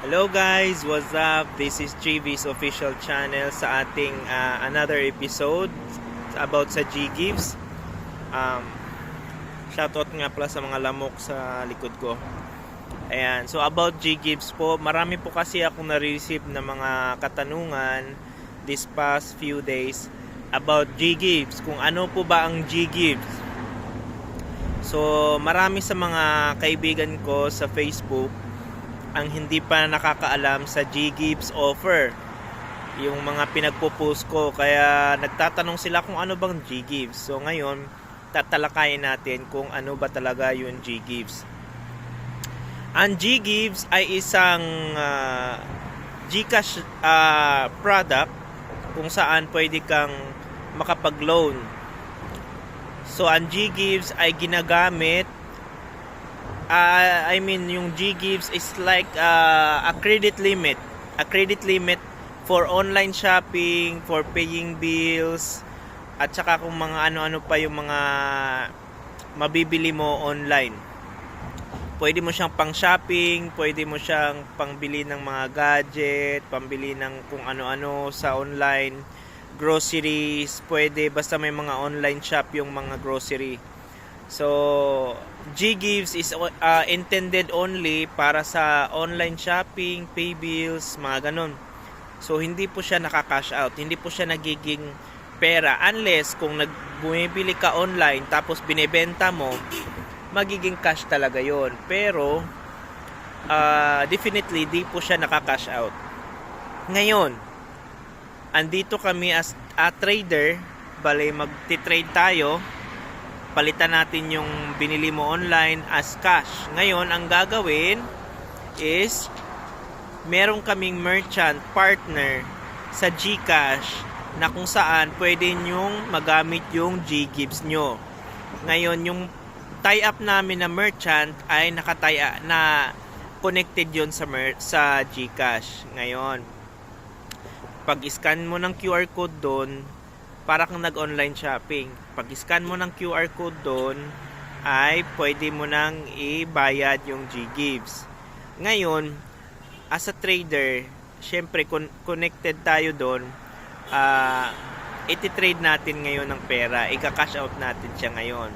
Hello guys, what's up? This is GV's official channel sa ating another episode about sa G-Gives. Shoutout nga pala sa mga lamok sa likod ko. Ayan, so about G-Gives po, marami po kasi akong na-receive na mga katanungan this past few days about G-Gives. Kung ano po ba ang G-Gives? So marami sa mga kaibigan ko sa Facebook ang hindi pa nakakaalam sa G-Gives offer, yung mga pinagpo-post ko, kaya nagtatanong sila kung ano bang G-Gives. So ngayon tatalakayin natin kung ano ba talaga yung G-Gives. Ang G-Gives ay isang GCash product kung saan pwede kang makapag-loan. So ang G-Gives ay ginagamit yung G-Gives is like a credit limit. A credit limit for online shopping, for paying bills, at saka kung mga ano-ano pa yung mga mabibili mo online. Pwede mo siyang pang shopping, pwede mo siyang pangbili ng mga gadget, pambili ng kung ano-ano sa online, groceries, pwede basta may mga online shop yung mga grocery. So G-Gives is intended only para sa online shopping, pay bills, mga ganun. So hindi po siya nakaka-cash out, hindi po siya nagiging pera unless kung bumibili ka online tapos binebenta mo, magiging cash talaga yon. Pero definitely di po siya nakaka-cash out. Ngayon, andito kami as a trader, bale magti-trade tayo. Palitan natin yung binili mo online as cash. Ngayon, ang gagawin is meron kaming merchant partner sa GCash na kung saan pwede nyong magamit yung G-Gives nyo. Ngayon, yung tie-up namin na merchant ay na connected yon sa GCash. Ngayon, pag-scan mo ng QR code doon, para kang nag-online shopping. Pag-scan mo ng QR code doon, ay pwede mo nang ibayad yung G-Gives. Ngayon, as a trader, syempre connected tayo doon, iti-trade natin ngayon ng pera, ika-cash out natin siya ngayon.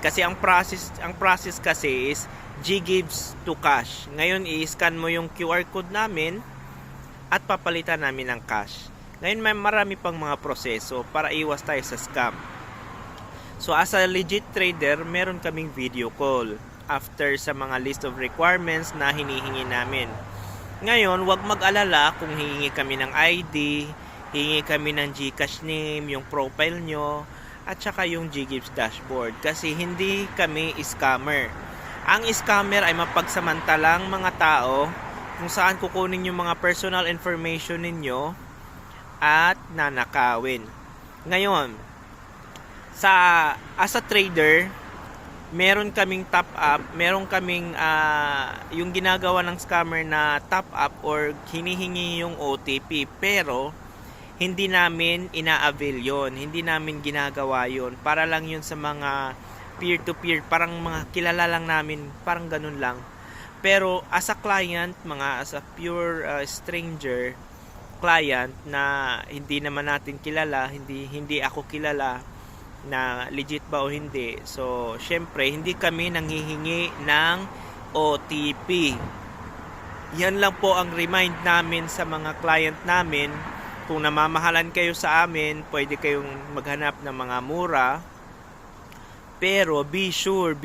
Kasi ang process kasi is G-Gives to cash. Ngayon, i-scan mo yung QR code namin at papalitan namin ng cash. Ngayon may marami pang mga proseso para iwas tayo sa scam. So as a legit trader, meron kaming video call after sa mga list of requirements na hinihingi namin. Ngayon, wag mag-alala kung hihingi kami ng ID, hihingi kami ng GCash name, yung profile nyo, at saka yung G-Gives dashboard. Kasi hindi kami scammer. Ang scammer ay mapagsamantalang mga tao kung saan kukunin yung mga personal information ninyo at nanakawin. Ngayon, as a trader, meron kaming top up, meron kaming yung ginagawa ng scammer na top up or hinihingi yung OTP, pero hindi namin ina-avail yon, hindi namin ginagawa yon, para lang yun sa mga peer-to-peer, parang mga kilala lang namin, parang ganun lang. Pero as a client, as a pure stranger client na hindi naman natin kilala, hindi ako kilala na legit ba o hindi. So, syempre, hindi kami nanghihingi ng OTP. Yan lang po ang remind namin sa mga client namin. Kung namamahalan kayo sa amin, pwede kayong maghanap ng mga mura. Pero be sure,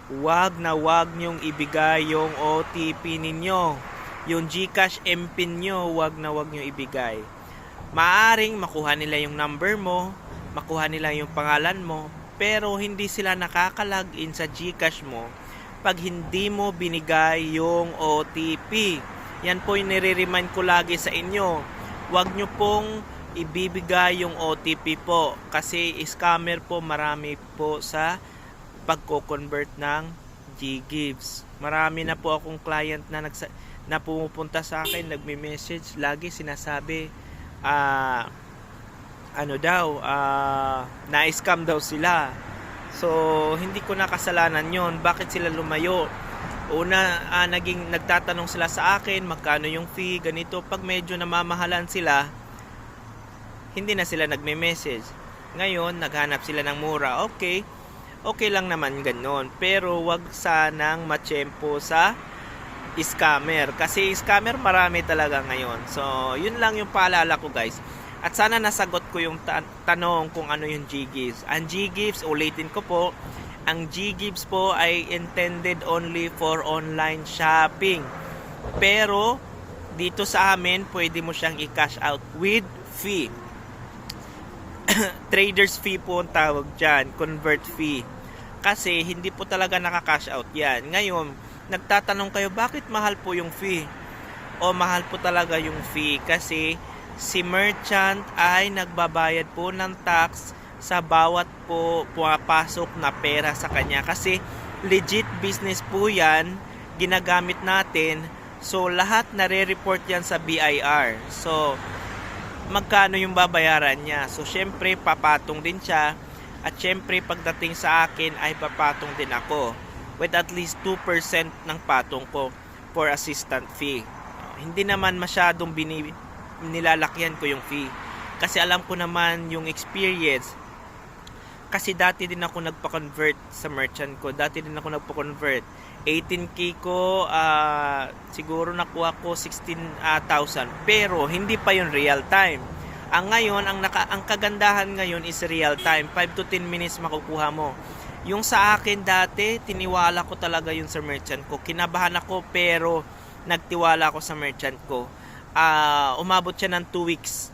wag nyong ibigay yung OTP ninyo. Yung GCash MPIN nyo, wag nyo ibigay. Maaring makuha nila yung number mo, makuha nila yung pangalan mo, pero hindi sila nakaka-login sa GCash mo pag hindi mo binigay yung OTP. Yan po yung nire-remind ko lagi sa inyo. Wag nyo pong ibibigay yung OTP po, kasi scammer po marami po sa pagko-convert ng G-Gives. Marami na po akong client na pumupunta sa akin, nagme-message, lagi sinasabi na-scam daw sila. So hindi ko na kasalanan yon. Bakit sila lumayo? Una, nagtatanong sila sa akin, magkano yung fee, ganito. Pag medyo namamahalan sila, hindi na sila nagme-message. Ngayon, naghanap sila ng mura. Okay, okay lang naman ganon. Pero wag sanang matsyempo sa scammer. Kasi scammer marami talaga ngayon. So, yun lang yung paalala ko guys. At sana nasagot ko yung tanong kung ano yung G-Gives. Ang G-Gives, ulitin ko po, ang G-Gives po ay intended only for online shopping. Pero, dito sa amin, pwede mo siyang i-cash out with fee. Trader's fee po ang tawag dyan, convert fee. Kasi, hindi po talaga nakaka-cash out yan. Ngayon, nagtatanong kayo, bakit mahal po yung fee? O mahal po talaga yung fee? Kasi, si merchant ay nagbabayad po ng tax sa bawat po pumapasok na pera sa kanya. Kasi legit business po yan, ginagamit natin. So lahat nare-report yan sa BIR. So magkano yung babayaran niya? So syempre papatong din siya. At syempre pagdating sa akin ay papatong din ako with at least 2% ng patong ko for assistant fee. Hindi naman masyadong nilalakyan ko yung fee kasi alam ko naman yung experience, kasi dati din ako nagpa-convert sa merchant ko, 18k ko, siguro nakuha ko 16,000, pero hindi pa yun real time. Ngayon ang kagandahan ngayon is real time, 5 to 10 minutes makukuha mo. Yung sa akin dati, tiniwala ko talaga yun sa merchant ko, kinabahan ako pero nagtiwala ako sa merchant ko. Umabot siya ng 2 weeks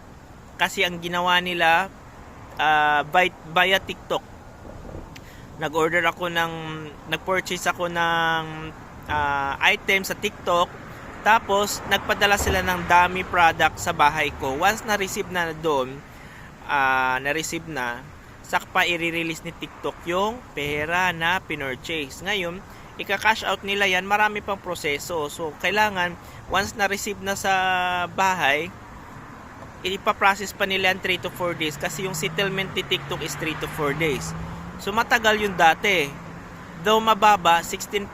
kasi ang ginawa nila via TikTok, nag-purchase ako ng item sa TikTok, tapos nagpadala sila ng dummy product sa bahay ko. Once na-receive na doon, sakpa i-release ni TikTok yung pera na pinurchase. Ngayon ika-cash out nila yan, marami pang proseso. So, kailangan, once na-receive na sa bahay, ipaprocess pa nila yan 3 to 4 days. Kasi yung settlement ni TikTok is 3 to 4 days. So, matagal yung dati. Though mababa, 16%,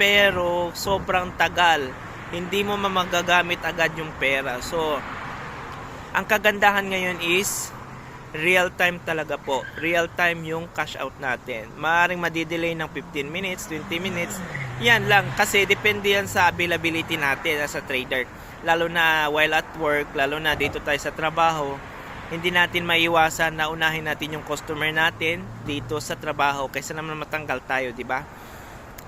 pero sobrang tagal. Hindi mo magagamit agad yung pera. So, ang kagandahan ngayon is, real time talaga po. Real time yung cash out natin. Maaaring madidelay ng 15 minutes, 20 minutes. Yan lang. Kasi depende yan sa availability natin as a trader. Lalo na while at work, lalo na dito tayo sa trabaho, hindi natin maiwasan na unahin natin yung customer natin dito sa trabaho kaysa naman matanggal tayo, di ba?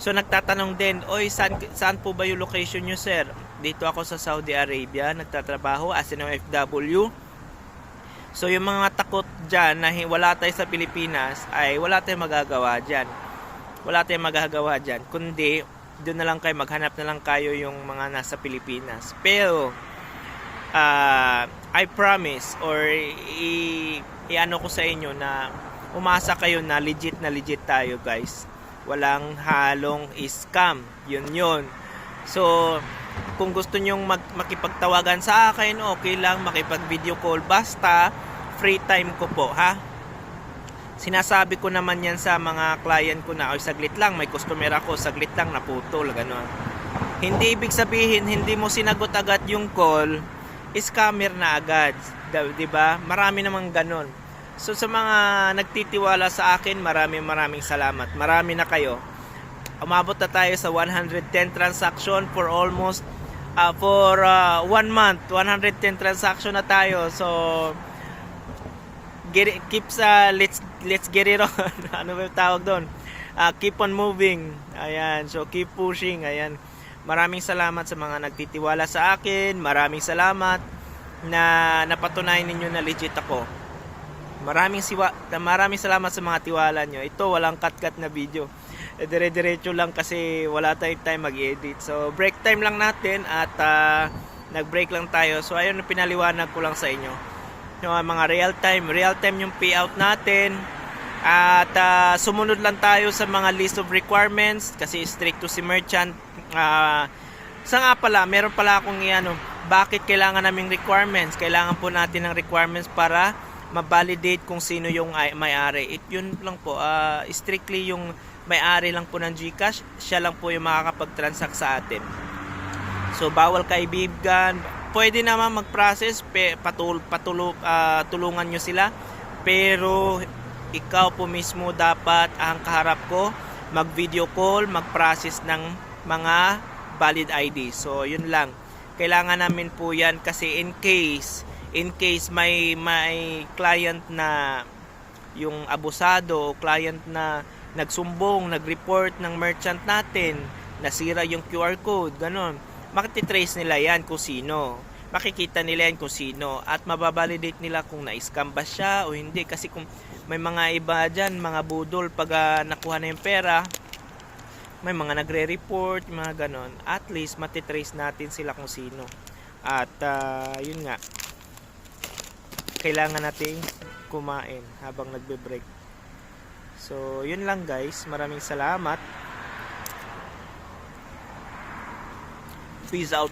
So nagtatanong din, oy, saan po ba yung location nyo, sir? Dito ako sa Saudi Arabia, nagtatrabaho as an OFW. So yung mga takot dyan na wala tayo sa Pilipinas, ay wala tayong magagawa dyan. Wala tayong magagawa dyan. Kundi, doon na lang kayo, maghanap na lang kayo yung mga nasa Pilipinas. Pero, I promise, or i-ano ko sa inyo na umasa kayo na legit tayo guys. Walang halong scam. Yun. So, kung gusto nyong makipagtawagan sa akin, okay lang, makipag-video call. Basta, free time ko po, ha? Sinasabi ko naman yan sa mga client ko na, saglit lang, may customer ako, saglit lang, naputol, gano'n. Hindi ibig sabihin, hindi mo sinagot agad yung call, scammer na agad. Diba? Marami namang gano'n. So, sa mga nagtitiwala sa akin, maraming salamat. Marami na kayo. Umabot na tayo sa 110 transaction for almost for 1 month. 110 transaction na tayo. So let's get it on. Ano ba yung tawag doon? Keep on moving. Ayan. So keep pushing. Ayan. Maraming salamat sa mga nagtitiwala sa akin. Maraming salamat na napatunayan ninyo na legit ako. Maraming salamat sa mga tiwala nyo. Ito walang cut na video. Dire-diretso lang kasi wala tayong time mag-edit. So break time lang natin at nag-break lang tayo. So ayun, pinaliwanag ko lang sa inyo. Yung mga real time yung payout natin. At sumunod lang tayo sa mga list of requirements kasi strict to si merchant. Sa nga pala, meron pala akong bakit kailangan naming requirements? Kailangan po natin ng requirements para ma-validate kung sino yung may-ari. Yun lang po, strictly yung may-ari lang po ng GCash, siya lang po yung makakapag-transact sa atin. So bawal kaibigan, pwede naman mag-process, tulungan nyo sila, pero ikaw po mismo dapat ang kaharap ko, mag-video call, mag-process ng mga valid ID. So yun lang, kailangan namin po yan kasi in case may client na yung abusado o client na nagsumbong, nag-report ng merchant natin, nasira yung QR code, ganon, makititrace nila yan kung sino, makikita nila yan kung sino, at mababalidate nila kung na-scam ba siya o hindi. Kasi kung may mga iba dyan, mga budol, pag nakuha na yung pera, may mga nagre-report, mga ganon, at least matitrace natin sila kung sino. At yun nga, kailangan nating kumain habang nagbe-break. So yun lang guys, maraming salamat. Peace out.